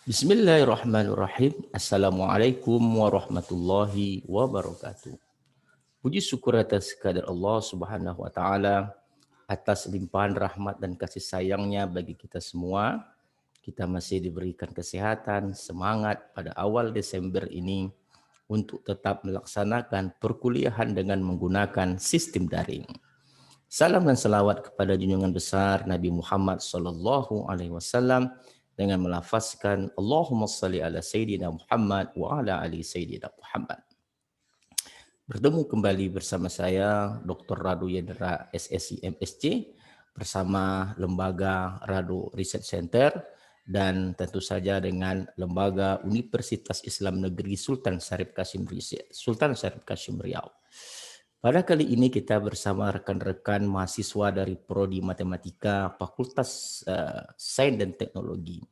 Bismillahirrahmanirrahim. Assalamualaikum warahmatullahi wabarakatuh. Puji syukur atas kehadirat Allah Subhanahu wa taala atas limpahan rahmat dan kasih sayangnya bagi kita semua. Kita masih diberikan kesehatan, semangat pada awal Desember ini untuk tetap melaksanakan perkuliahan dengan menggunakan sistem daring. Salam dan selawat kepada junjungan besar Nabi Muhammad sallallahu alaihi wasallam dengan melafazkan Allahumma salli ala Sayyidina Muhammad wa ala ali Sayyidina Muhammad. Bertemu kembali bersama saya Dr. Radu Yendra SSI MSc bersama Lembaga Radu Research Center dan tentu saja dengan Lembaga Universitas Islam Negeri Sultan Syarif Kasim Riau. Pada kali ini kita bersama rekan-rekan mahasiswa dari Prodi Matematika Fakultas Sains dan Teknologi.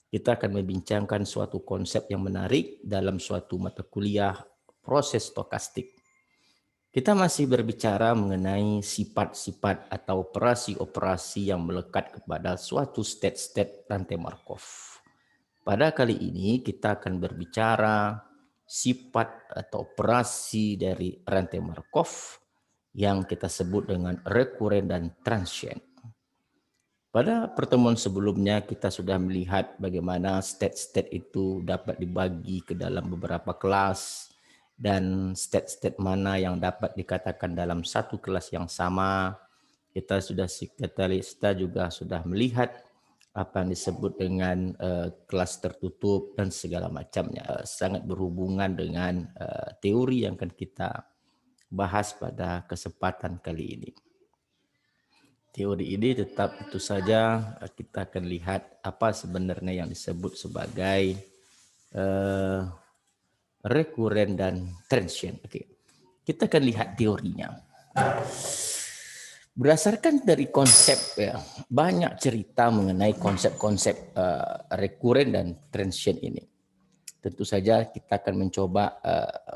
Kita akan membincangkan suatu konsep yang menarik dalam suatu mata kuliah proses stokastik. Kita masih berbicara mengenai sifat-sifat atau operasi-operasi yang melekat kepada suatu state-state rantai Markov. Pada kali ini kita akan berbicara sifat atau operasi dari rantai Markov yang kita sebut dengan rekuren dan transient. Pada pertemuan sebelumnya kita sudah melihat bagaimana state-state itu dapat dibagi ke dalam beberapa kelas dan state-state mana yang dapat dikatakan dalam satu kelas yang sama. Kita juga sudah melihat apa yang disebut dengan kelas tertutup dan segala macamnya, sangat berhubungan dengan teori yang akan kita bahas pada kesempatan kali ini. Teori ini tetap itu saja kita akan lihat apa sebenarnya yang disebut sebagai rekuren dan transient. Oke. Kita akan lihat teorinya. Berdasarkan dari konsep ya, banyak cerita mengenai konsep-konsep rekuren dan transient ini. Tentu saja kita akan mencoba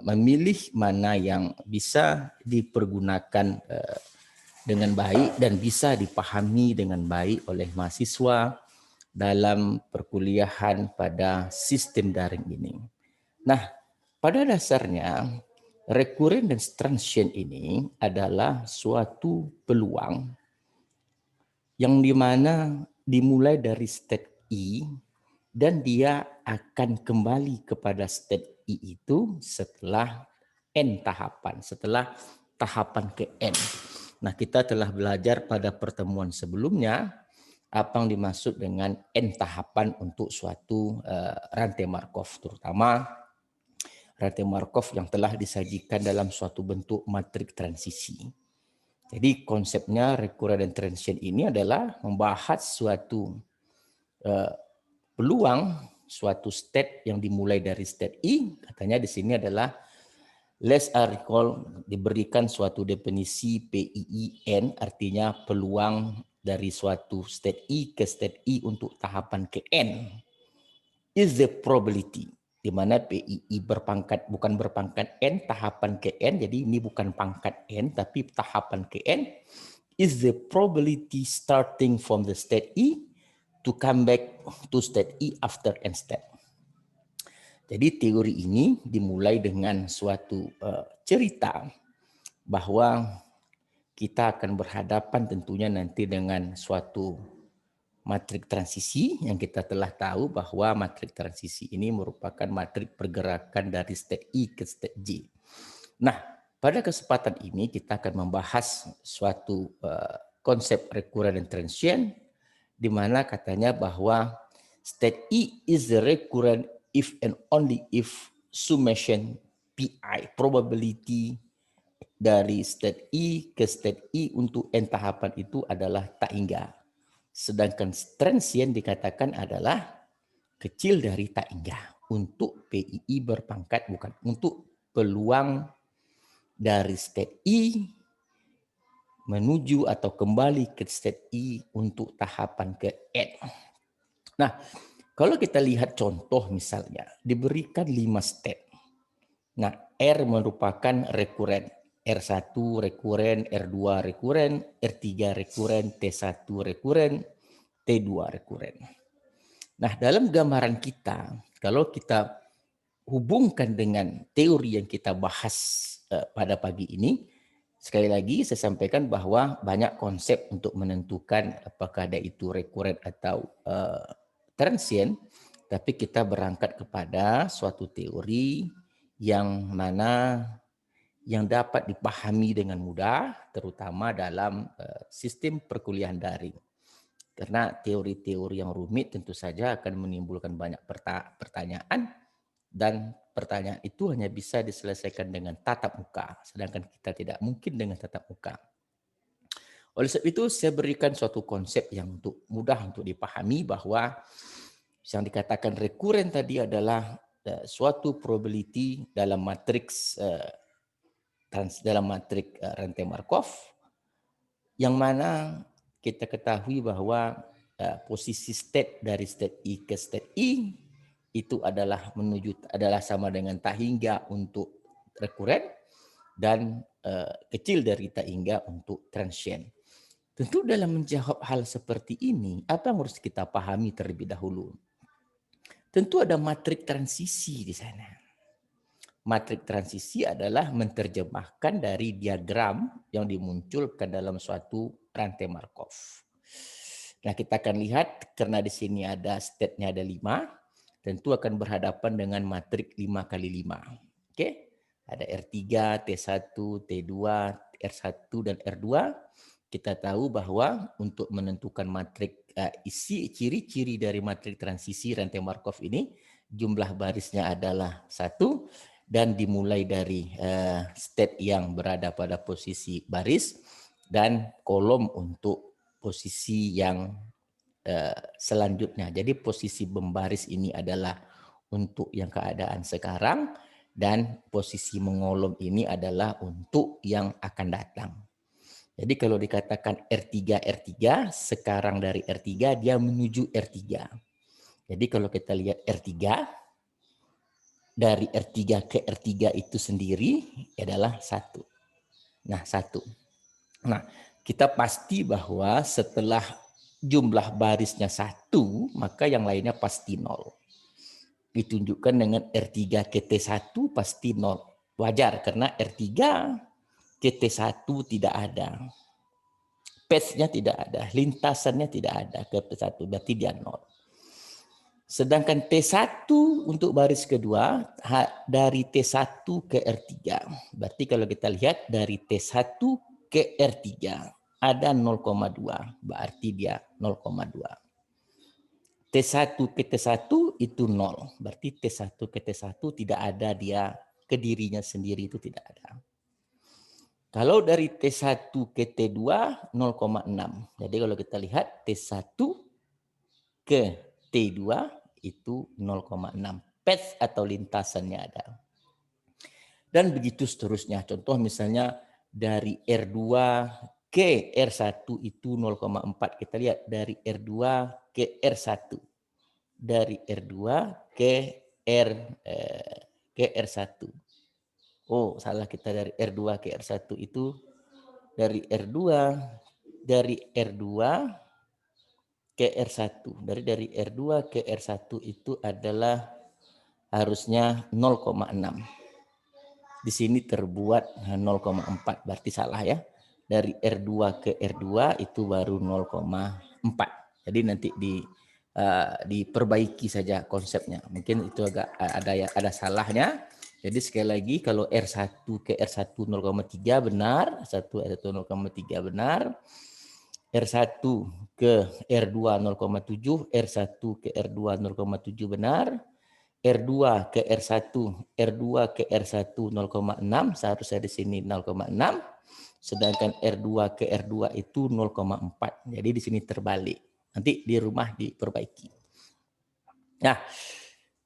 memilih mana yang bisa dipergunakan dengan baik dan bisa dipahami dengan baik oleh mahasiswa dalam perkuliahan pada sistem daring ini. Nah, pada dasarnya rekuren dan transient ini adalah suatu peluang yang dimana dimulai dari state I dan dia akan kembali kepada state I itu setelah N tahapan, setelah tahapan ke N. Nah, kita telah belajar pada pertemuan sebelumnya apa yang dimaksud dengan N tahapan untuk suatu rantai Markov, terutama rantai Markov yang telah disajikan dalam suatu bentuk matrik transisi. Jadi konsepnya rekuren dan transient ini adalah membahas suatu peluang, suatu state yang dimulai dari state I. Katanya di sini adalah let's recall diberikan suatu definisi PIIN, artinya peluang dari suatu state I ke state I untuk tahapan ke N is the probability, di mana PII bukan berpangkat N, tahapan ke N, jadi ini bukan pangkat N, tapi tahapan ke N, is the probability starting from the state I to come back to state I after N step. Jadi teori ini dimulai dengan suatu cerita bahwa kita akan berhadapan tentunya nanti dengan suatu matrik transisi yang kita telah tahu bahwa matrik transisi ini merupakan matrik pergerakan dari state I ke state J. Nah, pada kesempatan ini kita akan membahas suatu konsep rekuren dan transient di mana katanya bahwa state I is the recurrent if and only if summation PI, probability dari state I ke state I untuk N tahapan itu adalah tak hingga. Sedangkan transient dikatakan adalah kecil dari tak hingga untuk PII berpangkat, bukan untuk peluang dari state I menuju atau kembali ke state I untuk tahapan ke N. Nah, kalau kita lihat contoh misalnya diberikan 5 state. Nah, R merupakan rekuren. R1 rekuren, R2 rekuren, R3 rekuren, T1 rekuren, T2 rekuren. Nah, dalam gambaran kita, kalau kita hubungkan dengan teori yang kita bahas pada pagi ini, sekali lagi saya sampaikan bahwa banyak konsep untuk menentukan apakah ada itu rekuren atau transient, tapi kita berangkat kepada suatu teori yang mana yang dapat dipahami dengan mudah, terutama dalam sistem perkuliahan daring. Karena teori-teori yang rumit tentu saja akan menimbulkan banyak pertanyaan, dan pertanyaan itu hanya bisa diselesaikan dengan tatap muka, sedangkan kita tidak mungkin dengan tatap muka. Oleh sebab itu, saya berikan suatu konsep yang mudah untuk dipahami, bahwa yang dikatakan rekuren tadi adalah suatu probability dalam matriks rantai Markov, yang mana kita ketahui bahwa posisi state dari state I ke state I itu adalah sama dengan tak hingga untuk rekuren, dan kecil dari tak hingga untuk transient. Tentu dalam menjawab hal seperti ini, apa yang harus kita pahami terlebih dahulu? Tentu ada matrik transisi di sana. Matrik transisi adalah menerjemahkan dari diagram yang dimunculkan dalam suatu rantai Markov. Nah, kita akan lihat karena di sini ada state-nya ada 5, tentu akan berhadapan dengan matrik 5 kali 5. Oke? Ada R3, T1, T2, R1 dan R2. Kita tahu bahwa untuk menentukan matrik isi ciri-ciri dari matrik transisi rantai Markov ini, jumlah barisnya adalah 1 dan dimulai dari state yang berada pada posisi baris dan kolom untuk posisi yang selanjutnya. Jadi posisi membaris ini adalah untuk yang keadaan sekarang, dan posisi mengolom ini adalah untuk yang akan datang. Jadi kalau dikatakan R3, sekarang dari R3 dia menuju R3. Jadi kalau kita lihat R3, dari R3 ke R3 itu sendiri adalah 1. Nah, 1. Nah, kita pasti bahwa setelah jumlah barisnya 1, maka yang lainnya pasti 0. Ditunjukkan dengan R3 ke T1 pasti 0. Wajar, karena R3 ke T1 tidak ada. Path-nya tidak ada, lintasannya tidak ada ke T1, berarti dia 0. Sedangkan T1 untuk baris kedua dari T1 ke R3. Berarti kalau kita lihat dari T1 ke R3 ada 0,2, berarti dia 0,2. T1 ke T1 itu 0, berarti T1 ke T1 tidak ada, dia ke dirinya sendiri itu tidak ada. Kalau dari T1 ke T2 0,6. Jadi kalau kita lihat T1 ke T2 itu 0,6. Path atau lintasannya ada. Dan begitu seterusnya. Contoh misalnya dari R2 ke R1 itu 0,4. Kita lihat dari R2 ke R1. Dari R2 ke R1. Oh, salah, kita dari R2 ke R1 itu dari R2 ke R1. Dari R2 ke R1 itu adalah harusnya 0,6. Di sini terbuat 0,4, berarti salah ya. Dari R2 ke R2 itu baru 0,4. Jadi nanti diperbaiki saja konsepnya. Mungkin itu agak ada salahnya. Jadi sekali lagi, kalau R1 ke R1 0,3 benar, R1 0,3 benar. R1 ke R2 0,7, R1 ke R2 0,7 benar. R2 ke R1, R2 ke R1 0,6, seharusnya di sini 0,6. Sedangkan R2 ke R2 itu 0,4. Jadi di sini terbalik. Nanti di rumah diperbaiki. Nah,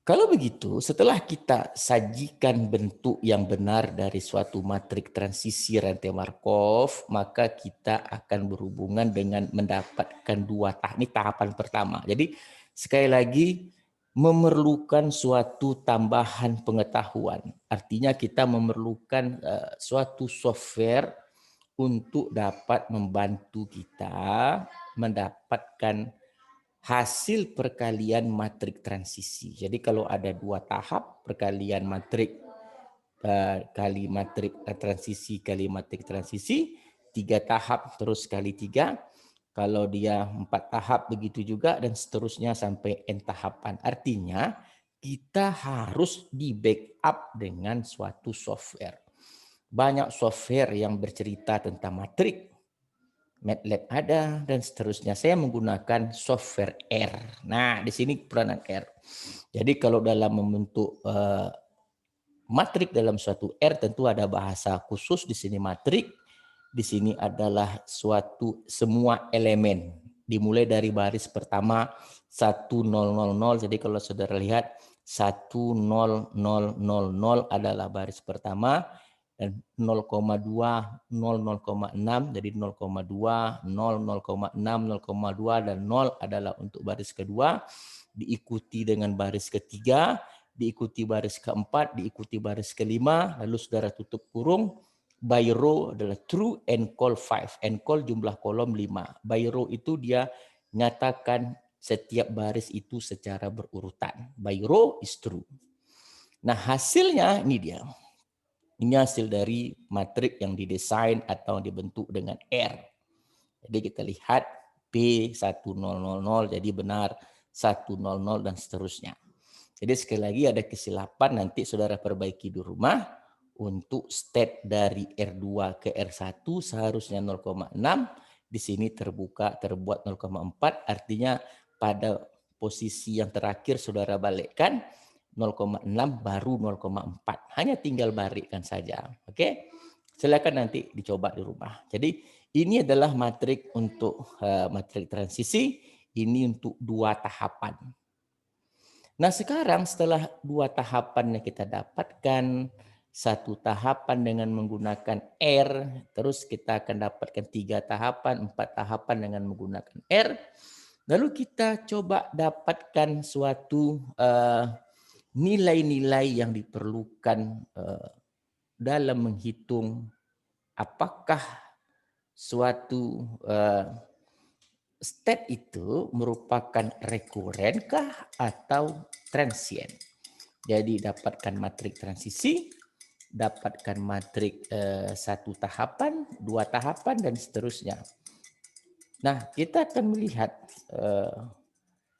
kalau begitu, setelah kita sajikan bentuk yang benar dari suatu matrik transisi rantai Markov, maka kita akan berhubungan dengan mendapatkan tahapan pertama. Jadi sekali lagi, memerlukan suatu tambahan pengetahuan. Artinya kita memerlukan suatu software untuk dapat membantu kita mendapatkan hasil perkalian matrik transisi. Jadi kalau ada 2 tahap perkalian matrik kali matrik transisi kali matrik transisi, 3 tahap terus kali 3. Kalau dia 4 tahap begitu juga dan seterusnya sampai n tahapan. Artinya kita harus di backup dengan suatu software. Banyak software yang bercerita tentang matrik, MATLAB ada dan seterusnya. Saya menggunakan software R. Nah, di sini peranan R. Jadi kalau dalam membentuk matrik dalam suatu R tentu ada bahasa khusus di sini matrik. Di sini adalah suatu semua elemen. Dimulai dari baris pertama 1000. Jadi kalau saudara lihat 10000 adalah baris pertama. Dan 0,2, 0,6, jadi 0,2, 0, 0,6, 0,2, dan 0 adalah untuk baris kedua, diikuti dengan baris ketiga, diikuti baris keempat, diikuti baris kelima, lalu saudara tutup kurung, by row adalah true and call 5, and call jumlah kolom 5. By row itu dia nyatakan setiap baris itu secara berurutan. By row is true. Nah hasilnya ini dia. Ini hasil dari matrik yang didesain atau dibentuk dengan R. Jadi kita lihat P1000 jadi benar 100 dan seterusnya. Jadi sekali lagi ada kesilapan nanti saudara perbaiki di rumah. Untuk state dari R2 ke R1 seharusnya 0,6. Di sini terbuat 0,4. Artinya pada posisi yang terakhir saudara balikkan 0,6 baru 0,4. Hanya tinggal balikkan saja. Oke. Silakan nanti dicoba di rumah. Jadi ini adalah matrik untuk matrik transisi. Ini untuk 2 tahapan. Nah sekarang setelah 2 tahapan yang kita dapatkan, 1 tahapan dengan menggunakan R, terus kita akan dapatkan 3 tahapan, 4 tahapan dengan menggunakan R. Lalu kita coba dapatkan suatu nilai-nilai yang diperlukan dalam menghitung apakah suatu state itu merupakan rekuren kah atau transient. Jadi dapatkan matrik transisi, dapatkan matrik 1 tahapan, 2 tahapan dan seterusnya. Nah, kita akan melihat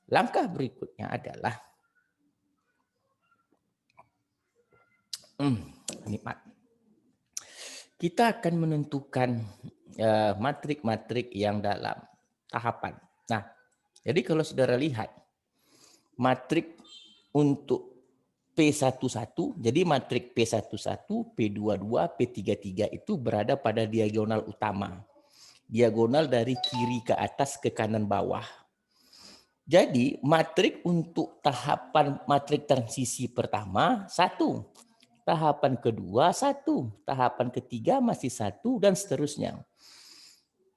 langkah berikutnya adalah nikmat. Kita akan menentukan matrik-matrik yang dalam tahapan. Nah, jadi kalau saudara lihat matrik untuk P11, jadi matrik P11, P22, P33 itu berada pada diagonal utama. Diagonal dari kiri ke atas ke kanan bawah. Jadi matrik untuk tahapan matrik transisi pertama 1. Tahapan kedua 1. Tahapan ketiga masih 1 dan seterusnya.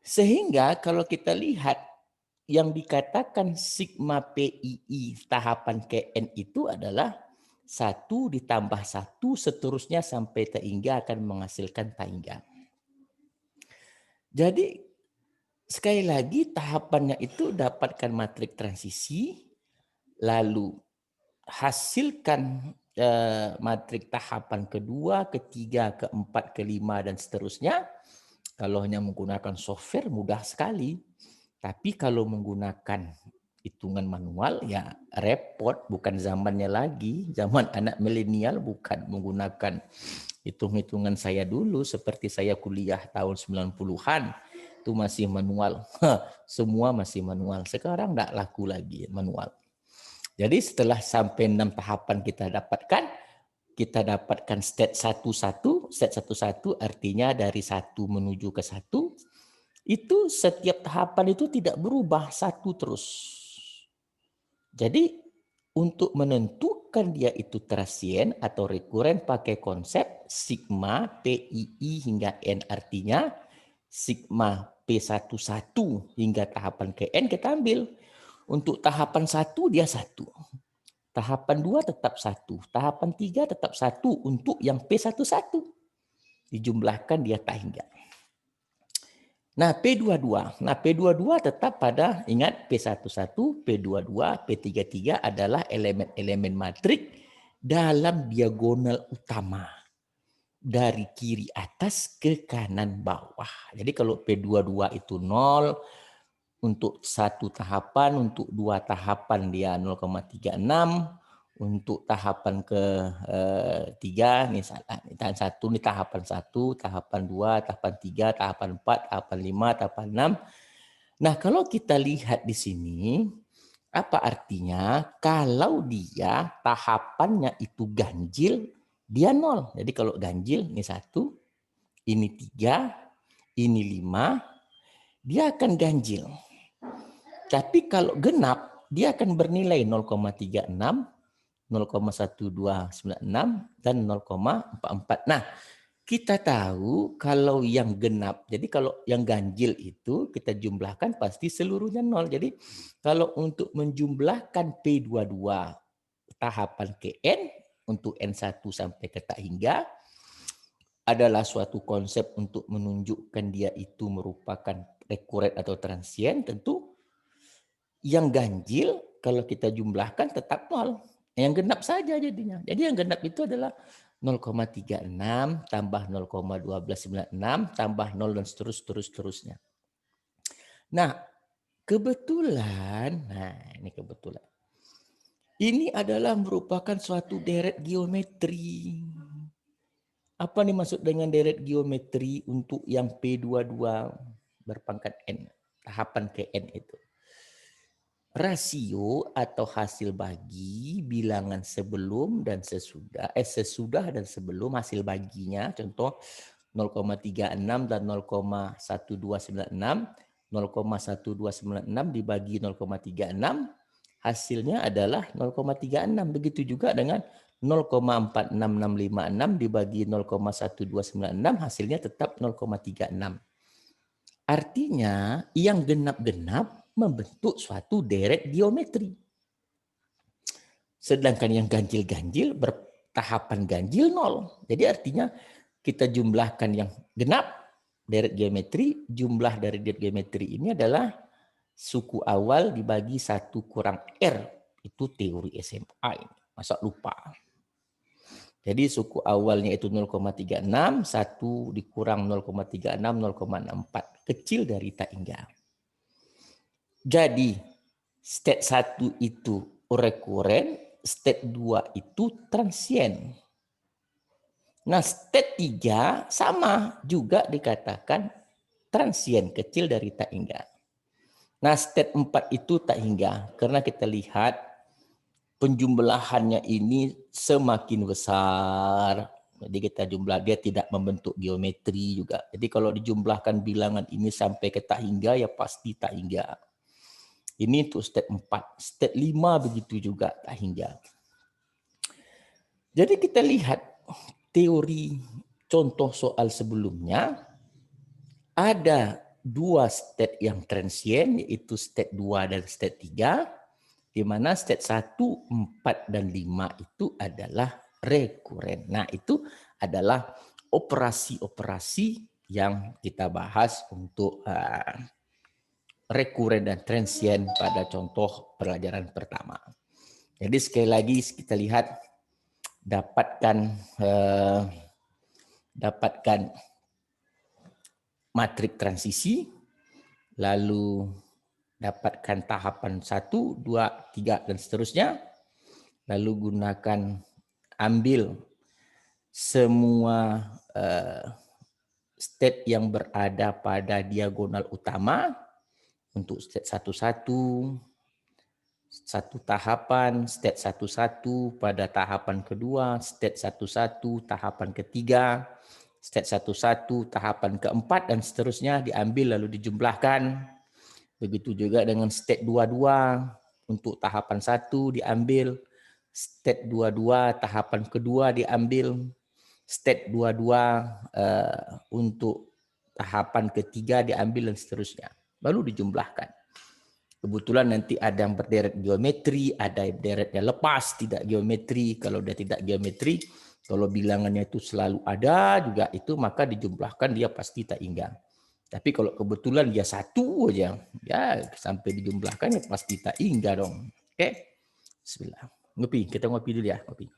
Sehingga kalau kita lihat yang dikatakan sigma PII tahapan KN itu adalah 1 ditambah 1 seterusnya sampai tahingga akan menghasilkan tahingga. Jadi sekali lagi tahapannya itu dapatkan matrik transisi, lalu hasilkan matrik tahapan kedua, ketiga, keempat, kelima dan seterusnya. Kalau hanya menggunakan software mudah sekali. Tapi kalau menggunakan hitungan manual ya repot, bukan zamannya lagi. Zaman anak milenial bukan menggunakan hitung-hitungan saya dulu seperti saya kuliah tahun 90-an. Itu masih manual. Semua masih manual. Sekarang enggak laku lagi manual. Jadi setelah sampai 6 tahapan kita dapatkan state 1-1. State 1-1 artinya dari 1 menuju ke 1. Itu setiap tahapan itu tidak berubah 1 terus. Jadi untuk menentukan dia itu transient atau rekuren pakai konsep sigma PII hingga N, artinya sigma P11 hingga tahapan ke N kita ambil. Untuk tahapan 1 dia 1. Tahapan 2 tetap 1. Tahapan 3 tetap 1 untuk yang P11. Dijumlahkan dia tahingga. Nah, P22. Nah, P22 tetap pada, ingat P11, P22, P33 adalah elemen-elemen matrik dalam diagonal utama. Dari kiri atas ke kanan bawah. Jadi kalau P22 itu 0, untuk satu tahapan, untuk dua tahapan dia 0,36, untuk tahapan ketiga misalnya tahapan satu ini tahapan 1, tahapan 2, tahapan 3, tahapan 4, tahapan 5, tahapan 6. Nah, kalau kita lihat di sini apa artinya? Kalau dia tahapannya itu ganjil, dia 0. Jadi kalau ganjil ini 1, ini 3, ini 5, dia akan ganjil. Tapi kalau genap, dia akan bernilai 0,36, 0,1296, dan 0,44. Nah, kita tahu kalau yang genap, jadi kalau yang ganjil itu kita jumlahkan pasti seluruhnya 0. Jadi kalau untuk menjumlahkan P22 tahapan ke N, untuk N1 sampai ke tak hingga, adalah suatu konsep untuk menunjukkan dia itu merupakan rekuren atau transien. Tentu yang ganjil kalau kita jumlahkan tetap 0. Yang genap saja jadinya. Jadi yang genap itu adalah 0,36 tambah 0,1296 tambah 0 dan seterusnya. Nah, kebetulan, ini kebetulan. Ini adalah merupakan suatu deret geometri. Apa nih maksud dengan deret geometri untuk yang P22 berpangkat N, tahapan ke N itu? Rasio atau hasil bagi bilangan sebelum dan sesudah, sesudah dan sebelum hasil baginya, contoh 0,36 dan 0,1296, 0,1296 dibagi 0,36, hasilnya adalah 0,36. Begitu juga dengan 0,46656 dibagi 0,1296, hasilnya tetap 0,36. Artinya yang genap-genap membentuk suatu deret geometri. Sedangkan yang ganjil-ganjil bertahapan ganjil 0. Jadi artinya kita jumlahkan yang genap deret geometri, jumlah dari deret geometri ini adalah suku awal dibagi 1 kurang R. Itu teori SMA ini. Masa lupa. Jadi suku awalnya itu 0,36, 1 dikurang 0,36, 0,64. Kecil dari tak hingga. Jadi state 1 itu rekuren, state 2 itu transien. Nah, state 3 sama juga dikatakan transien, kecil dari tak hingga. Nah, state 4 itu tak hingga, karena kita lihat penjumlahannya ini semakin besar. Jadi kita jumlah, dia tidak membentuk geometri juga. Jadi kalau dijumlahkan bilangan ini sampai ke tak hingga, ya pasti tak hingga. Ini untuk step 4. Step 5 begitu juga tak hingga. Jadi kita lihat teori contoh soal sebelumnya, ada 2 state yang transien, yaitu state 2 dan state 3, di mana state 1, 4, dan 5 itu adalah rekuren. Nah, itu adalah operasi-operasi yang kita bahas untuk rekuren dan transien pada contoh pelajaran pertama. Jadi sekali lagi kita lihat dapatkan matrik transisi, lalu dapatkan tahapan 1, 2, 3, dan seterusnya. Lalu gunakan, ambil semua state yang berada pada diagonal utama untuk state 1, 1 tahapan, state 1, pada tahapan kedua, state 1, tahapan ketiga, state 1, tahapan keempat, dan seterusnya diambil lalu dijumlahkan. Begitu juga dengan state 22 untuk tahapan 1 diambil, state 22 tahapan kedua diambil, state 22 untuk tahapan ketiga diambil, dan seterusnya. Lalu dijumlahkan. Kebetulan nanti ada yang berderet geometri, ada yang deretnya lepas, tidak geometri. Kalau dia tidak geometri, kalau bilangannya itu selalu ada juga itu, maka dijumlahkan dia pasti tak hingga. Tapi kalau kebetulan dia satu aja, ya sampai dijumlahkan ya pasti tak hingga dong. Oke, bismillah. Ngopi, kita ngopi dulu ya. Ngopi.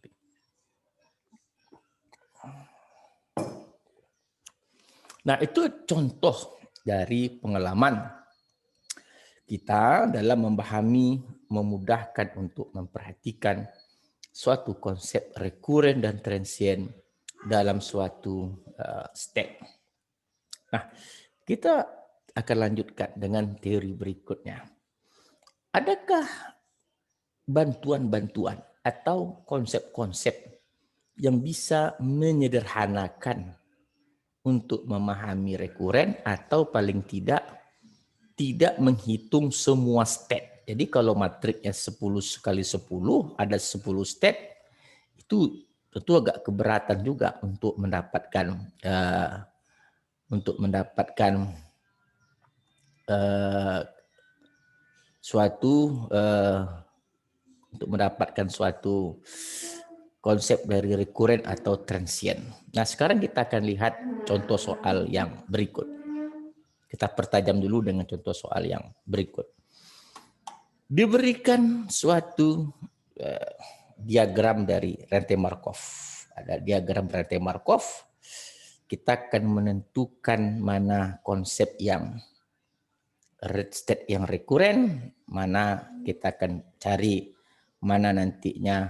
Nah, itu contoh dari pengalaman kita dalam memahami, memudahkan untuk memperhatikan suatu konsep rekuren dan transien dalam suatu step. Nah, kita akan lanjutkan dengan teori berikutnya. Adakah bantuan-bantuan atau konsep-konsep yang bisa menyederhanakan untuk memahami rekuren atau paling tidak menghitung semua step. Jadi kalau matriknya 10 kali 10 ada 10 step, itu tentu agak keberatan juga untuk mendapatkan suatu konsep dari rekuren atau transien. Nah, sekarang kita akan lihat contoh soal yang berikut. Kita pertajam dulu dengan contoh soal yang berikut. Diberikan suatu diagram dari rantai Markov. Ada diagram rantai Markov. Kita akan menentukan mana konsep yang state yang rekuren, mana kita akan cari mana nantinya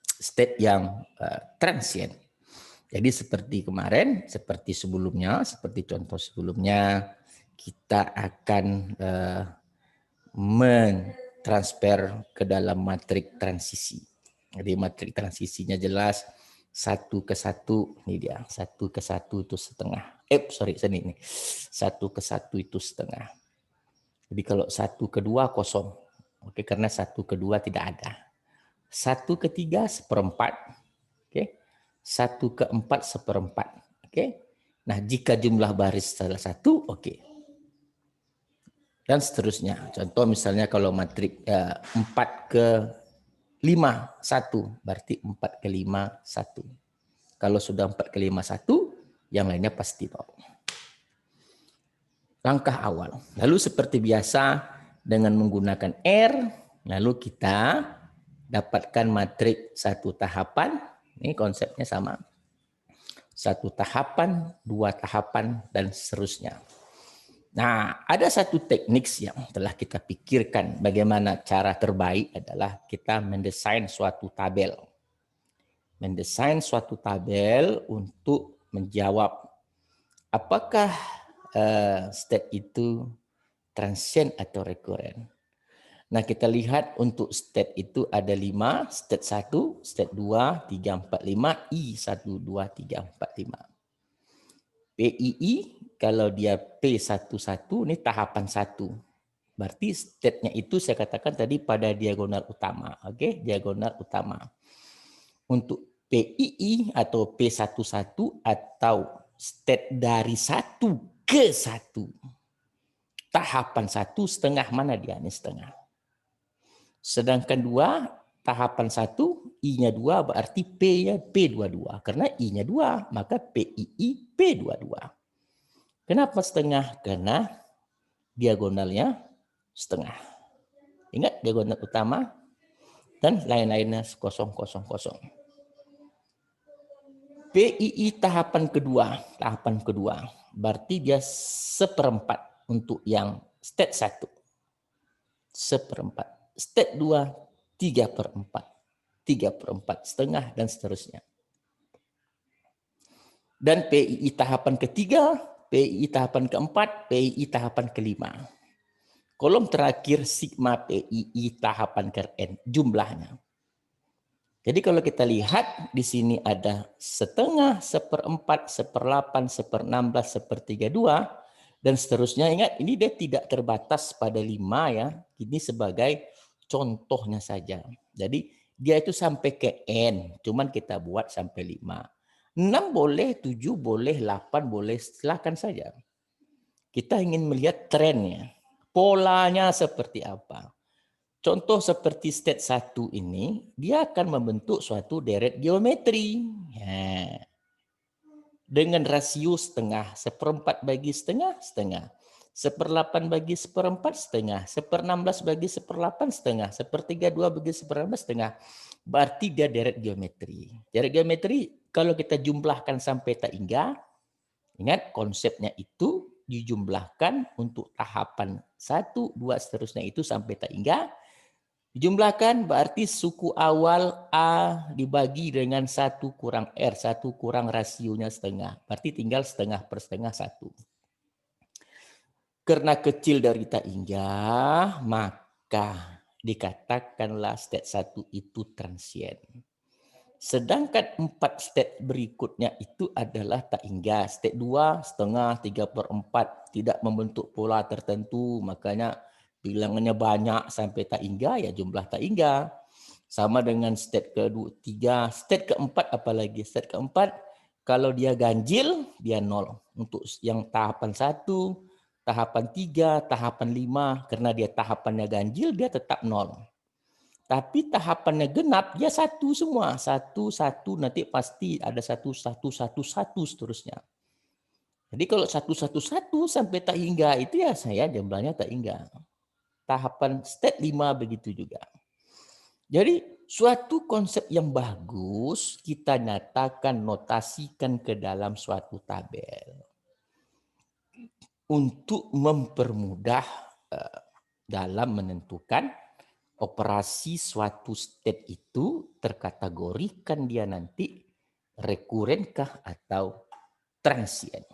state yang transient. Jadi seperti kemarin, seperti sebelumnya, seperti contoh sebelumnya, kita akan mentransfer ke dalam matrik transisi. Jadi matrik transisinya jelas 1 ke 1, ini dia, 1 ke 1 itu setengah. Ini 1 ke 1 itu setengah. Jadi kalau 1 ke 2 kosong. Oke, karena 1 ke 2 tidak ada. 1 ke 3 seperempat. Oke. 1 ke 4 seperempat. Oke. Nah, jika jumlah baris salah satu, oke. Dan seterusnya. Contoh misalnya kalau matrik 4 ke 5, 1. Berarti 4 ke 5, 1. Kalau sudah 4 ke 5, 1, yang lainnya pasti 0. Langkah awal. Lalu seperti biasa dengan menggunakan R, lalu kita dapatkan matrik satu tahapan. Ini konsepnya sama. 1 tahapan, 2 tahapan, dan seterusnya. Nah, ada satu teknik yang telah kita pikirkan bagaimana cara terbaik adalah kita mendesain suatu tabel. Mendesain suatu tabel untuk menjawab apakah state itu transient atau rekuren. Nah, kita lihat untuk state itu ada 5, state 1, state 2, 3, 4, 5, I1, 2, 3, 4, 5. PII kalau dia P11 ini tahapan 1. Berarti state-nya itu saya katakan tadi pada diagonal utama. Oke, diagonal utama. Untuk PII atau P11 atau state dari 1 ke 1. Tahapan 1 setengah mana dia? Ini setengah. Sedangkan 2, tahapan 1, I-nya 2 berarti P-nya P22. Karena I-nya 2, maka PII P22. Kenapa setengah? Karena diagonalnya setengah. Ingat diagonal utama dan lain-lainnya 0, 0, 0. PII tahapan kedua. Berarti dia seperempat untuk yang state 1. Seperempat. State 2, 3/4. 3/4 setengah dan seterusnya. Dan PII tahapan ketiga, PII tahapan keempat, PII tahapan kelima. Kolom terakhir sigma PII tahapan ke N, jumlahnya. Jadi kalau kita lihat di sini ada setengah, seperempat, 1/8, 1/16, 1/32, dan seterusnya. Ingat, ini dia tidak terbatas pada 5 ya. Ini sebagai contohnya saja. Jadi dia itu sampai ke N, cuman kita buat sampai 5. 6 boleh, 7 boleh, 8 boleh, silakan saja. Kita ingin melihat trennya, polanya seperti apa. Contoh seperti state 1 ini, dia akan membentuk suatu deret geometri. Ya. dengan rasio setengah, seperempat bagi setengah, setengah. 1/8 bagi seperempat, setengah. 1/16 bagi seperlapan, setengah. 1/32 bagi seperempat, setengah. Berarti dia deret geometri. Deret geometri kalau kita jumlahkan sampai tak hingga, ingat konsepnya itu dijumlahkan untuk tahapan 1, 2, seterusnya itu sampai tak hingga. Dijumlahkan berarti suku awal A dibagi dengan 1 kurang R, 1 kurang rasionya setengah. Berarti tinggal setengah per setengah 1. Karena kecil dari tak hingga, maka dikatakanlah state 1 itu transient. Sedangkan 4 state berikutnya itu adalah tak hingga. State 2 setengah, 3/4 tidak membentuk pola tertentu, makanya bilangannya banyak sampai tak hingga, ya jumlah tak hingga. Sama dengan state ke-3, state keempat apalagi. State keempat kalau dia ganjil dia 0. Untuk yang tahapan 1, tahapan 3, tahapan 5, karena dia tahapannya ganjil dia tetap 0. Tapi tahapannya genap dia 1 semua. 1, 1 nanti pasti ada 1, 1, 1, 1 seterusnya. Jadi kalau 1, 1, 1 sampai tak hingga itu ya saya jumlahnya tak hingga. Tahapan state 5 begitu juga. Jadi suatu konsep yang bagus kita nyatakan, notasikan ke dalam suatu tabel untuk mempermudah dalam menentukan operasi suatu state itu terkategorikan dia nanti rekurenkah atau transient.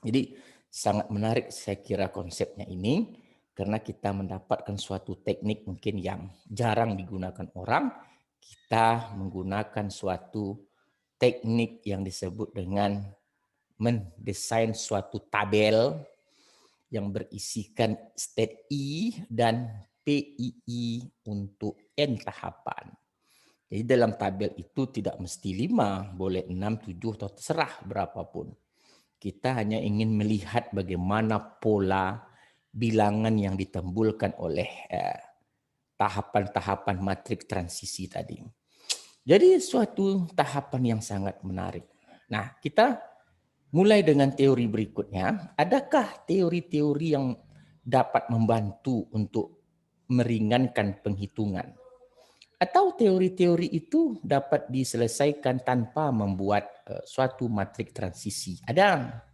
Jadi sangat menarik saya kira konsepnya ini karena kita mendapatkan suatu teknik mungkin yang jarang digunakan orang. Kita menggunakan suatu teknik yang disebut dengan mendesain suatu tabel yang berisikan state I dan PII untuk N tahapan. Jadi dalam tabel itu tidak mesti 5, boleh 6, 7, atau terserah berapapun. Kita hanya ingin melihat bagaimana pola bilangan yang ditembulkan oleh tahapan-tahapan matrik transisi tadi. Jadi suatu tahapan yang sangat menarik. Nah, kita mulai dengan teori berikutnya. Adakah teori-teori yang dapat membantu untuk meringankan penghitungan? Atau teori-teori itu dapat diselesaikan tanpa membuat suatu matrik transisi? Ada.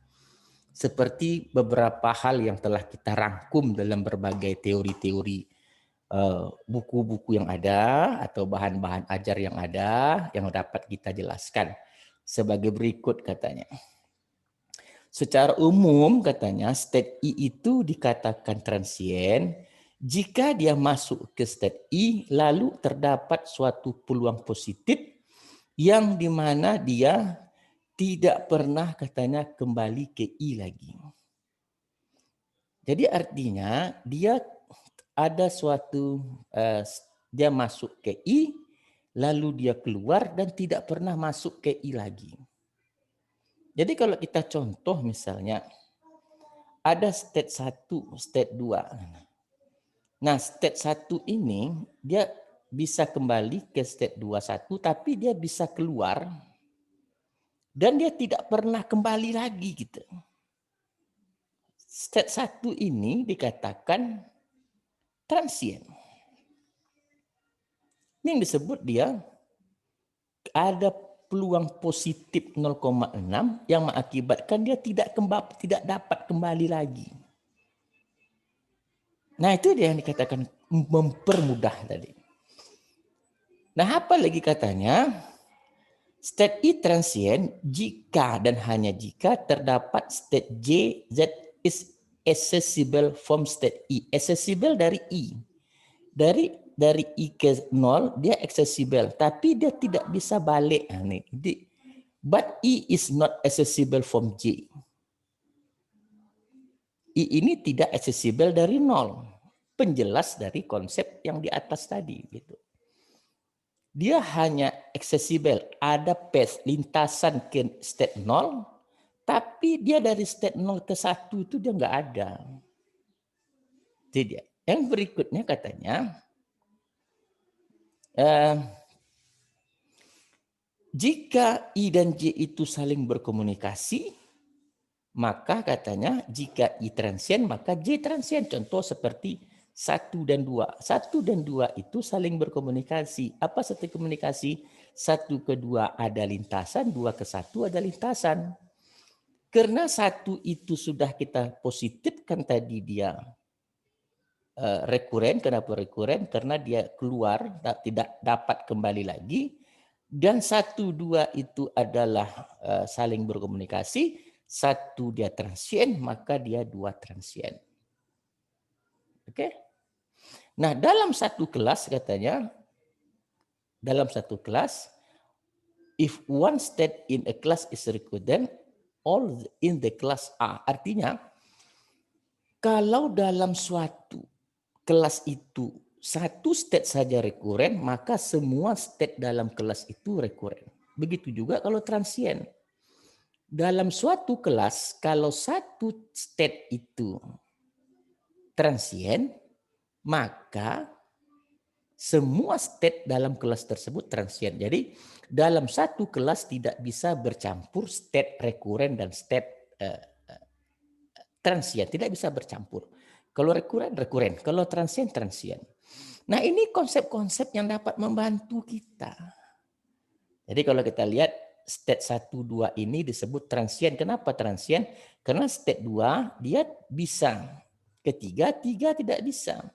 Seperti beberapa hal yang telah kita rangkum dalam berbagai teori-teori buku-buku yang ada atau bahan-bahan ajar yang ada yang dapat kita jelaskan sebagai berikut katanya. Secara umum katanya state I itu dikatakan transient jika dia masuk ke state I lalu terdapat suatu peluang positif yang dimana dia tidak pernah katanya kembali ke I lagi. Jadi artinya dia ada suatu dia masuk ke I lalu dia keluar dan tidak pernah masuk ke I lagi. Jadi kalau kita contoh misalnya ada state 1, state 2. Nah, state 1 ini dia bisa kembali ke state 21 tapi dia bisa keluar dan dia tidak pernah kembali lagi gitu. State 1 ini dikatakan transient. Ini yang disebut dia ada peluang positif 0,6 yang mengakibatkan dia tidak dapat kembali lagi. Nah, itu dia yang dikatakan mempermudah tadi. Nah, apa lagi katanya? State I transient jika dan hanya jika terdapat state J that is accessible from state I. Accessible dari I. Dari I ke 0 dia accessible, tapi dia tidak bisa balik. But I is not accessible from J. I ini tidak accessible dari 0. Penjelas dari konsep yang di atas tadi gitu. Dia hanya accessible, ada path lintasan ke state 0, tapi dia dari state 0 ke 1 itu dia nggak ada. Itu dia. Yang berikutnya katanya Jika I dan J itu saling berkomunikasi, maka katanya jika I transien maka J transien. Contoh seperti 1 dan 2. 1 dan 2 itu saling berkomunikasi. Apa satu komunikasi? 1 ke 2 ada lintasan, 2 ke 1 ada lintasan. Karena 1 itu sudah kita positifkan tadi dia rekuren. Kenapa rekuren? Karena dia keluar, tidak dapat kembali lagi. Dan 1, 2 itu adalah saling berkomunikasi. 1 dia transien, maka dia 2 transien. Oke? Nah, dalam satu kelas katanya, dalam satu kelas, if one state in a class is recurrent, all in the class are. Artinya, kalau dalam suatu kelas itu satu state saja rekuren, maka semua state dalam kelas itu rekuren. Begitu juga kalau transien. Dalam suatu kelas, kalau satu state itu transien, maka semua state dalam kelas tersebut transien. Jadi dalam satu kelas tidak bisa bercampur state rekuren dan state transien. Tidak bisa bercampur. Kalau rekuren, rekuren. Kalau transien, transien. Nah, ini konsep-konsep yang dapat membantu kita. Jadi kalau kita lihat state 1, 2 ini disebut transien. Kenapa transien? Karena state 2 dia bisa ke 3, 3 tidak bisa.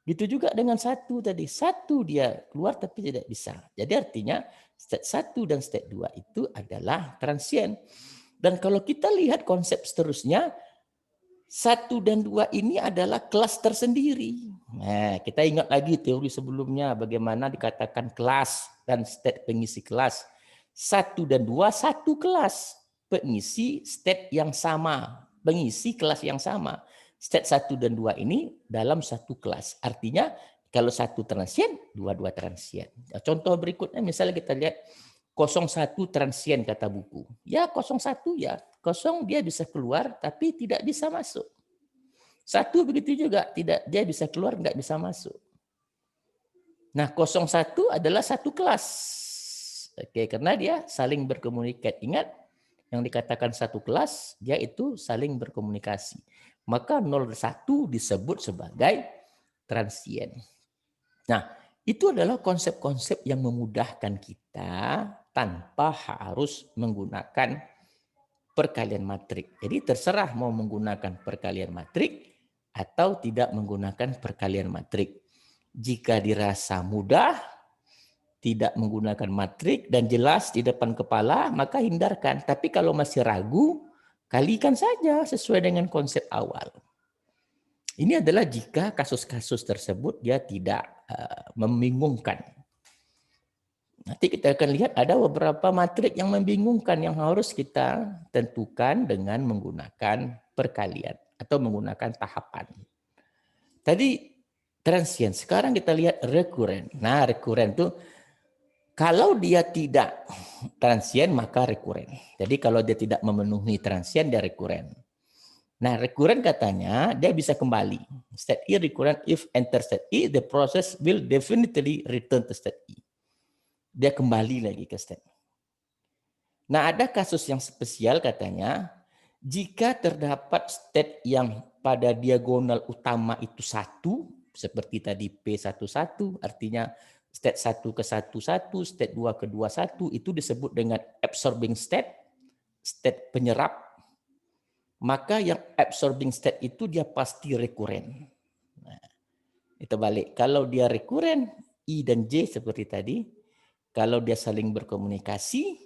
Gitu juga dengan 1 tadi. 1 dia keluar tapi tidak bisa. Jadi artinya state 1 dan state 2 itu adalah transien. Dan kalau kita lihat konsep seterusnya, 1 dan 2 ini adalah kelas tersendiri. Nah, kita ingat lagi teori sebelumnya bagaimana dikatakan kelas dan state pengisi kelas. 1 dan 2 satu kelas, pengisi state yang sama, pengisi kelas yang sama. State 1 dan 2 ini dalam satu kelas. Artinya kalau satu transien, dua-dua transien. Nah, contoh berikutnya misalnya kita lihat 01 transien kata buku. Ya 01 ya, 0 dia bisa keluar tapi tidak bisa masuk. 1 begitu juga, tidak dia bisa keluar nggak bisa masuk. Nah 01 adalah satu kelas. Oke, karena dia saling berkomunikasi. Ingat yang dikatakan satu kelas, dia itu saling berkomunikasi. Maka 01 disebut sebagai transien. Nah, itu adalah konsep-konsep yang memudahkan kita tanpa harus menggunakan perkalian matrik. Jadi terserah mau menggunakan perkalian matrik atau tidak menggunakan perkalian matrik. Jika dirasa mudah, tidak menggunakan matrik dan jelas di depan kepala, maka hindarkan. Tapi kalau masih ragu, kalikan saja sesuai dengan konsep awal. Ini adalah jika kasus-kasus tersebut dia tidak membingungkan. Nanti kita akan lihat ada beberapa matrik yang membingungkan yang harus kita tentukan dengan menggunakan perkalian atau menggunakan tahapan. Tadi transien, sekarang kita lihat rekuren. Nah, rekuren itu kalau dia tidak transien maka rekuren. Jadi kalau dia tidak memenuhi transien dia rekuren. Nah, rekuren katanya dia bisa kembali. State E recurrent if enter state E, the process will definitely return to state E. Dia kembali lagi ke state. Nah, ada kasus yang spesial katanya, jika terdapat state yang pada diagonal utama itu 1, seperti tadi P11, artinya state 1 ke 1, 1, state 2 ke 2, 1, itu disebut dengan absorbing state, state penyerap. Maka yang absorbing state itu dia pasti rekuren. Nah, itu balik. Kalau dia rekuren, I dan J seperti tadi. Kalau dia saling berkomunikasi,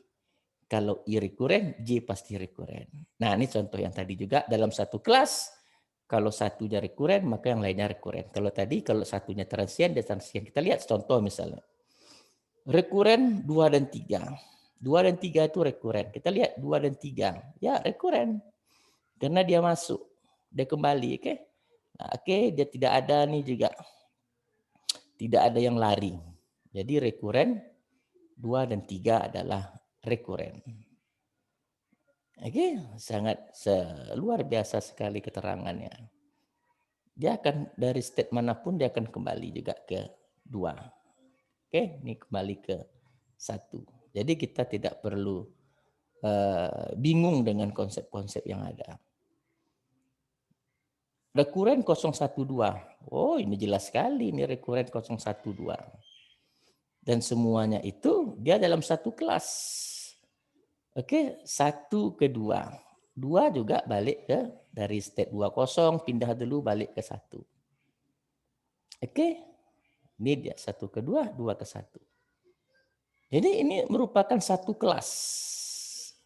kalau I rekuren, J pasti rekuren. Nah, ini contoh yang tadi juga dalam satu kelas. Kalau satunya rekuren, maka yang lainnya rekuren. Kalau tadi, kalau satunya transien, dia transien. Kita lihat contoh misalnya. Rekuren 2 dan 3. 2 dan 3 itu rekuren. Kita lihat 2 dan 3. Ya, rekuren. Karena dia masuk, dia kembali, oke? Nah, oke, dia tidak ada nih juga. Tidak ada yang lari. Jadi rekuren 2 dan 3 adalah rekuren. Oke, sangat luar biasa sekali keterangannya. Dia akan dari state manapun dia akan kembali juga ke 2. Oke, ini kembali ke 1. Jadi kita tidak perlu bingung dengan konsep-konsep yang ada. Rekuren 012. Oh, ini jelas sekali ini rekuren 012. Dan semuanya itu dia dalam satu kelas. Oke, 1 ke 2. 2 juga balik ke dari state 20 pindah dulu balik ke 1. Oke. Ini dia 1 ke 2, 2 ke 1. Jadi ini merupakan satu kelas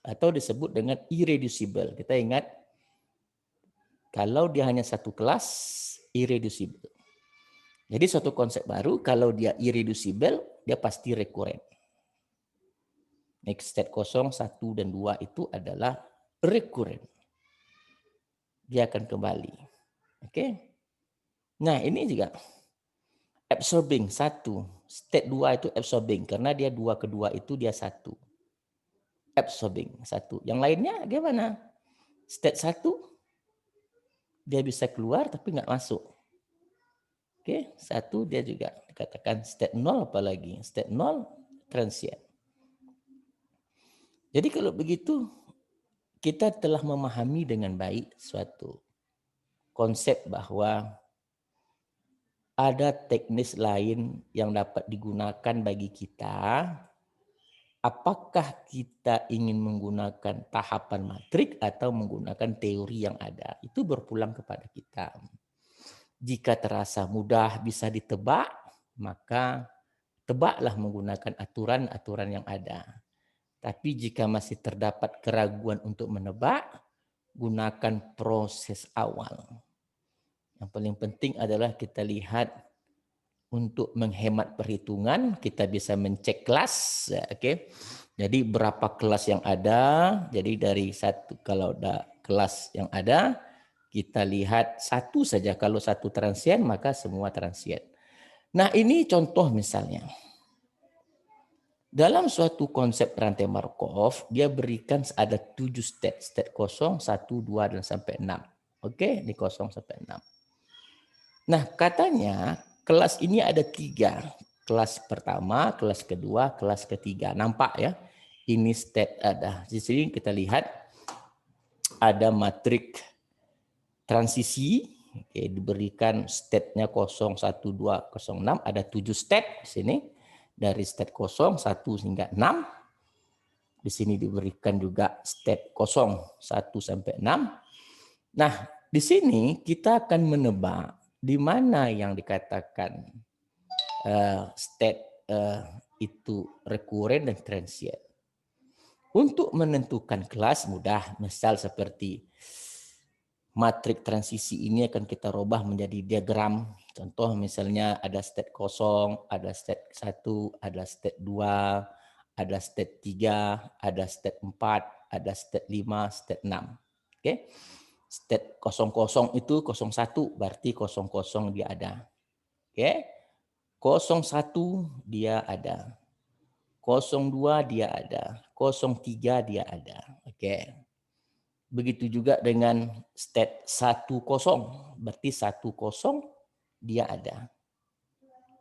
atau disebut dengan irreducible. Kita ingat kalau dia hanya satu kelas irreducible. Jadi suatu konsep baru kalau dia irreducible dia pasti rekuren. Next state 0, 1 dan 2 itu adalah rekuren. Dia akan kembali. Oke. Nah, ini juga absorbing 1. State 2 itu absorbing karena dia 2 ke 2 itu dia 1. Absorbing 1. Yang lainnya gimana? State 1 dia bisa keluar tapi nggak masuk. Oke, 1 dia juga dikatakan state 0 apalagi. State 0 transient. Jadi kalau begitu kita telah memahami dengan baik suatu konsep bahwa ada teknis lain yang dapat digunakan bagi kita. Apakah kita ingin menggunakan tahapan matrik atau menggunakan teori yang ada? Itu berpulang kepada kita. Jika terasa mudah bisa ditebak, maka tebaklah menggunakan aturan-aturan yang ada. Tapi jika masih terdapat keraguan untuk menebak, gunakan proses awal. Yang paling penting adalah kita lihat untuk menghemat perhitungan, kita bisa mencek kelas. Oke. Jadi berapa kelas yang ada, jadi dari satu kalau ada kelas yang ada, kita lihat satu saja. Kalau satu transient, maka semua transient. Nah ini contoh misalnya. Dalam suatu konsep rantai Markov, dia berikan ada 7 state. State 0, 1, 2, dan sampai 6. Oke, di 0 sampai 6. Nah katanya kelas ini ada 3. Kelas pertama, kelas kedua, kelas ketiga. Nampak ya? Ini state ada. Di sini kita lihat ada matrik transisi. Oke, diberikan state-nya 0, 1, 2, 0, 6. Ada 7 state di sini. Dari state 0, 1 hingga 6. Di sini diberikan juga state 0, 1 sampai 6. Nah, di sini kita akan menebak di mana yang dikatakan state itu rekuren dan transient. Untuk menentukan kelas mudah, misal seperti matrik transisi ini akan kita rubah menjadi diagram. Contoh misalnya ada state 0, ada state 1, ada state 2, ada state 3, ada state 4, ada state 5, state 6. Oke. State 00 itu 01 berarti 00 dia ada. Oke. 01 dia ada. 02 dia ada. 03 dia ada. Oke. Begitu juga dengan state 10, berarti 10 dia ada.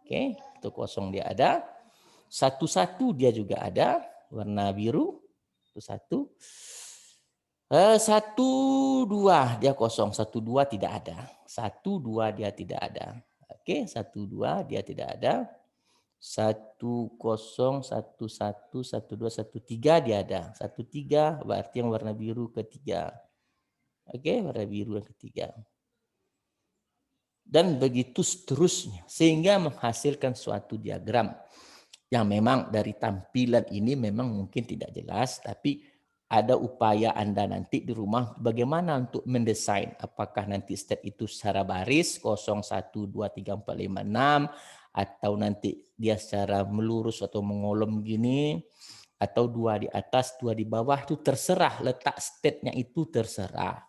Oke, itu 0 dia ada. 11 dia juga ada, warna biru. Itu 1. 12 dia 0, 12 tidak ada. 12 dia tidak ada. Oke, 12 dia tidak ada. 10, 11, 12, 13 dia ada. 13 berarti yang warna biru ketiga. Oke, warna biru yang ketiga. Dan begitu seterusnya. Sehingga menghasilkan suatu diagram yang memang dari tampilan ini memang mungkin tidak jelas. Tapi ada upaya Anda nanti di rumah bagaimana untuk mendesain. Apakah nanti state itu secara baris 0, 1, 2, 3, 4, 5, 6. Atau nanti dia secara melurus atau mengolom gini. Atau 2 di atas, 2 di bawah. Itu terserah. Letak state-nya itu terserah.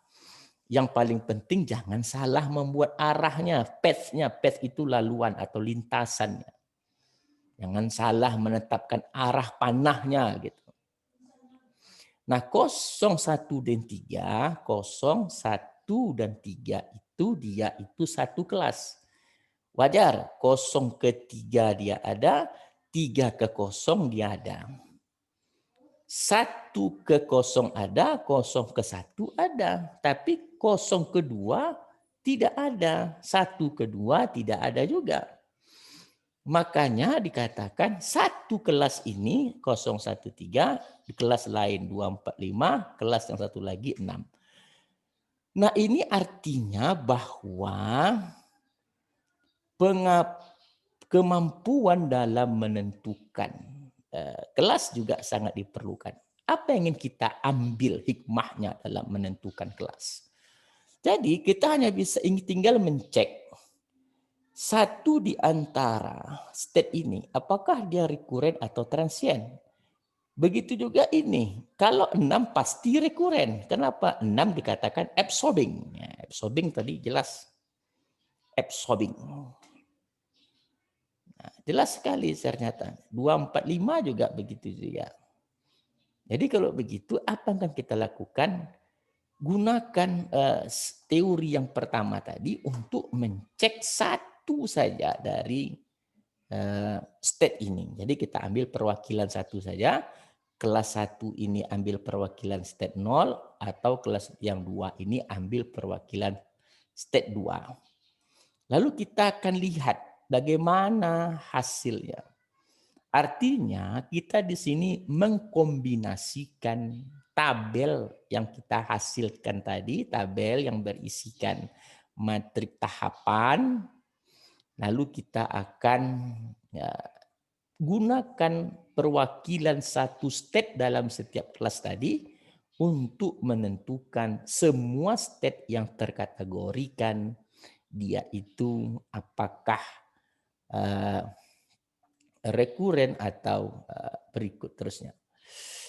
Yang paling penting jangan salah membuat arahnya, path-nya. Path itu laluan atau lintasannya. Jangan salah menetapkan arah panahnya gitu. Nah, 0, 1 dan 3, 0, 1 dan 3 itu dia itu satu kelas. Wajar, 0 ke 3 dia ada, 3 ke 0 dia ada. 1 ke 0 ada, 0 ke 1 ada. Tapi 0 ke 2 tidak ada. 1 ke 2 tidak ada juga. Makanya dikatakan satu kelas ini 013, di kelas lain 245, kelas yang satu lagi 6. Nah, ini artinya bahwa kemampuan dalam menentukan kelas juga sangat diperlukan. Apa yang ingin kita ambil hikmahnya dalam menentukan kelas? Jadi kita hanya bisa tinggal mencek satu di antara state ini, apakah dia rekuren atau transien. Begitu juga ini, kalau 6 pasti rekuren. Kenapa? 6 dikatakan absorbing. Ya, absorbing tadi jelas. Absorbing. Nah, jelas sekali ternyata. 245 juga begitu juga. Jadi kalau begitu, apa yang akan kita lakukan? Gunakan teori yang pertama tadi untuk mencek satu saja dari state ini. Jadi kita ambil perwakilan satu saja. Kelas 1 ini ambil perwakilan state 0, atau kelas yang 2 ini ambil perwakilan state 2. Lalu kita akan lihat bagaimana hasilnya. Artinya kita di sini mengkombinasikan tabel yang kita hasilkan tadi, tabel yang berisikan matrik tahapan, lalu kita akan gunakan perwakilan satu state dalam setiap kelas tadi untuk menentukan semua state yang terkategorikan dia itu apakah rekuren atau berikut terusnya.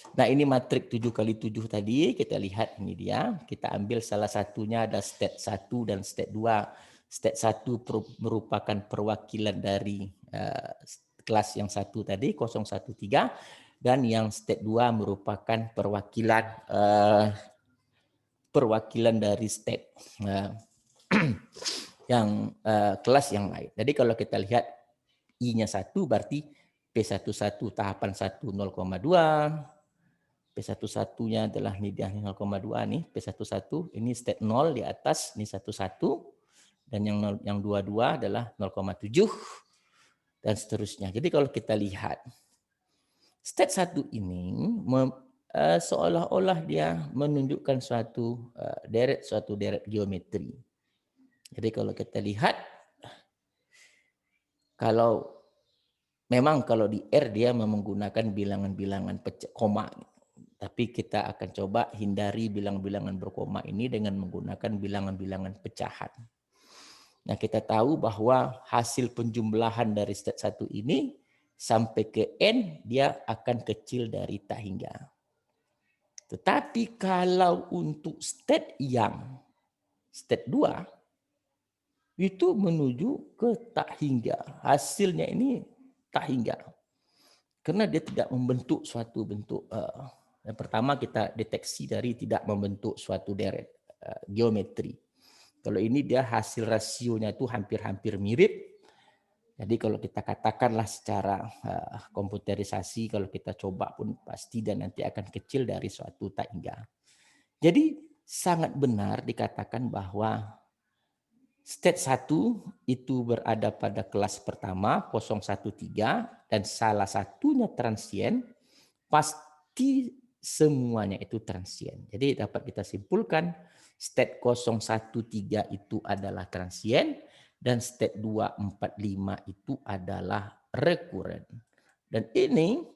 Nah, ini matrik 7 kali 7 tadi, kita lihat ini dia. Kita ambil salah satunya ada state 1 dan state 2. State 1 merupakan perwakilan dari kelas yang satu tadi, 013, dan yang state 2 merupakan perwakilan dari state yang kelas yang lain. Jadi kalau kita lihat I-nya 1 berarti P11 tahapan 1 0,2. P11-nya adalah ini dia 0,2 nih, P11 ini state 0 di atas, ini 11, dan yang 22 adalah 0,7 dan seterusnya. Jadi kalau kita lihat state 1 ini seolah-olah dia menunjukkan suatu deret geometri. Jadi kalau kita lihat, kalau di R dia menggunakan bilangan-bilangan koma. Tapi kita akan coba hindari bilangan-bilangan berkoma ini dengan menggunakan bilangan-bilangan pecahan. Nah, kita tahu bahwa hasil penjumlahan dari state 1 ini sampai ke N dia akan kecil dari tak hingga. Tetapi kalau untuk state yang state 2 itu menuju ke tak hingga. Hasilnya ini tak hingga. Karena dia tidak membentuk suatu bentuk. Yang pertama kita deteksi dari tidak membentuk suatu deret geometri. Kalau ini dia hasil rasionya itu hampir-hampir mirip. Jadi kalau kita katakanlah secara komputerisasi, kalau kita coba pun pasti dan nanti akan kecil dari suatu tak hingga. Jadi sangat benar dikatakan bahwa state 1 itu berada pada kelas pertama 013 dan salah satunya transien, pasti semuanya itu transien. Jadi dapat kita simpulkan state 013 itu adalah transien dan state 245 itu adalah rekuren. Dan ini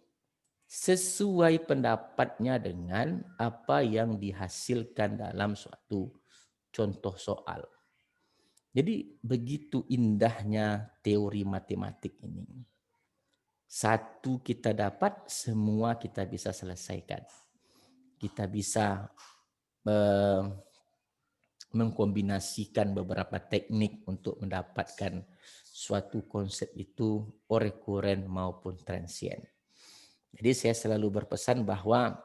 sesuai pendapatnya dengan apa yang dihasilkan dalam suatu contoh soal. Jadi begitu indahnya teori matematik ini. Satu kita dapat, semua kita bisa selesaikan. Kita bisa mengkombinasikan beberapa teknik untuk mendapatkan suatu konsep itu rekuren maupun transien. Jadi saya selalu berpesan bahwa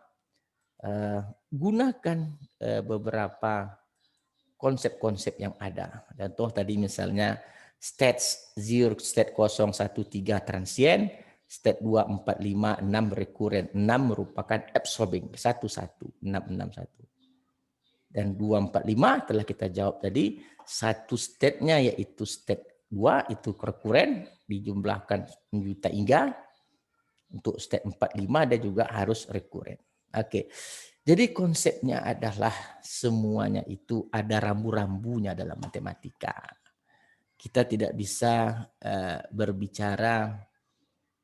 gunakan beberapa konsep-konsep yang ada. Contoh tadi misalnya state 0, state 013 transien, State 2, 4, 5, 6 recurrent. 6 merupakan absorbing. 1, 1. 6, 6, 1. Dan 2, 4, 5 telah kita jawab tadi. Satu state-nya yaitu state 2 itu recurrent. Dijumlahkan juta hingga. Untuk state 4, 5 dia juga harus recurrent. Oke. Jadi konsepnya adalah semuanya itu ada rambu-rambunya dalam matematika. Kita tidak bisa berbicara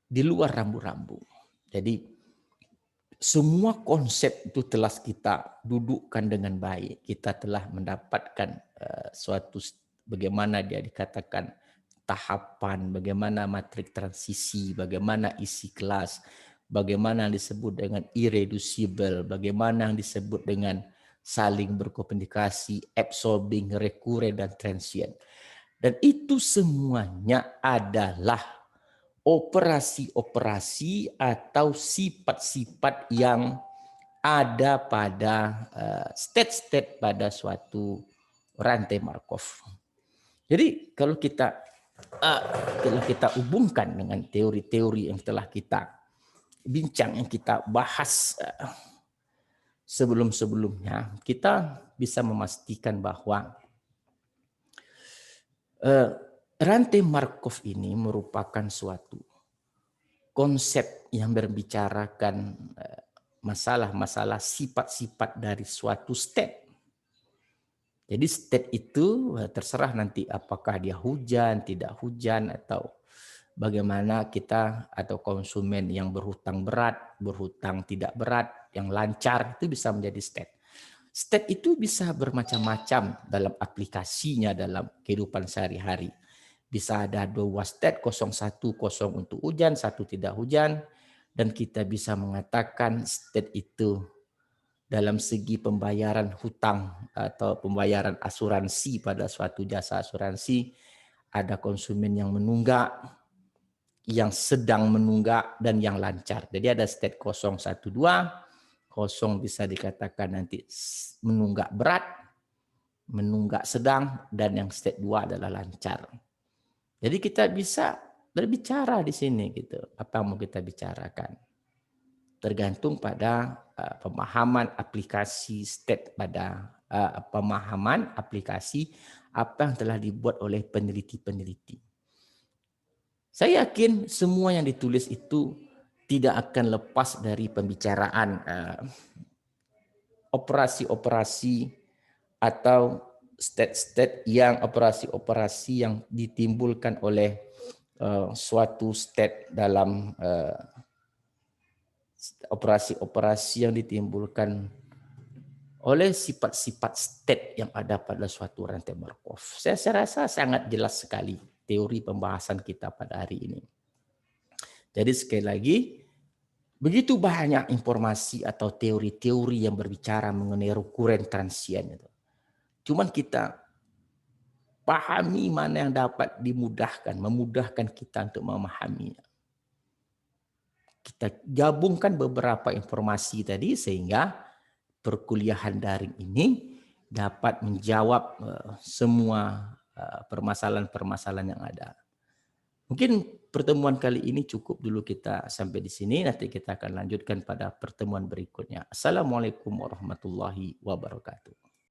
di luar rambu-rambu. Jadi semua konsep itu telah kita dudukkan dengan baik. Kita telah mendapatkan suatu bagaimana dia dikatakan tahapan, bagaimana matrik transisi, bagaimana isi kelas, bagaimana yang disebut dengan irreducible, bagaimana yang disebut dengan saling berkomunikasi, absorbing, recurrent, dan transient. Dan itu semuanya adalah operasi-operasi atau sifat-sifat yang ada pada state-state pada suatu rantai Markov. Jadi kalau kita hubungkan dengan teori-teori yang telah kita bincang, yang kita bahas sebelum-sebelumnya, kita bisa memastikan bahwa rantai Markov ini merupakan suatu konsep yang berbicarakan masalah-masalah sifat-sifat dari suatu state. Jadi state itu terserah nanti apakah dia hujan, tidak hujan, atau bagaimana kita atau konsumen yang berhutang berat, berhutang tidak berat, yang lancar, itu bisa menjadi state. State itu bisa bermacam-macam dalam aplikasinya dalam kehidupan sehari-hari. Bisa ada dua state, 01, 0 untuk hujan, 1 tidak hujan. Dan kita bisa mengatakan state itu dalam segi pembayaran hutang atau pembayaran asuransi pada suatu jasa asuransi. Ada konsumen yang menunggak, yang sedang menunggak, dan yang lancar. Jadi ada state 0, 1, 2. 0 bisa dikatakan nanti menunggak berat, menunggak sedang, dan yang state 2 adalah lancar. Jadi kita bisa berbicara di sini gitu. Apa yang mau kita bicarakan? Tergantung pada pemahaman aplikasi state, pada pemahaman aplikasi apa yang telah dibuat oleh peneliti-peneliti. Saya yakin semua yang ditulis itu tidak akan lepas dari pembicaraan operasi-operasi atau state-state yang operasi-operasi yang ditimbulkan oleh suatu state dalam operasi-operasi yang ditimbulkan oleh sifat-sifat state yang ada pada suatu rantai Markov. Saya rasa sangat jelas sekali teori pembahasan kita pada hari ini. Jadi sekali lagi, begitu banyak informasi atau teori-teori yang berbicara mengenai recurrent transient. Cuman kita pahami mana yang dapat dimudahkan, memudahkan kita untuk memahaminya. Kita gabungkan beberapa informasi tadi sehingga perkuliahan daring ini dapat menjawab semua permasalahan-permasalahan yang ada. Mungkin pertemuan kali ini cukup dulu kita sampai di sini. Nanti kita akan lanjutkan pada pertemuan berikutnya. Assalamualaikum warahmatullahi wabarakatuh.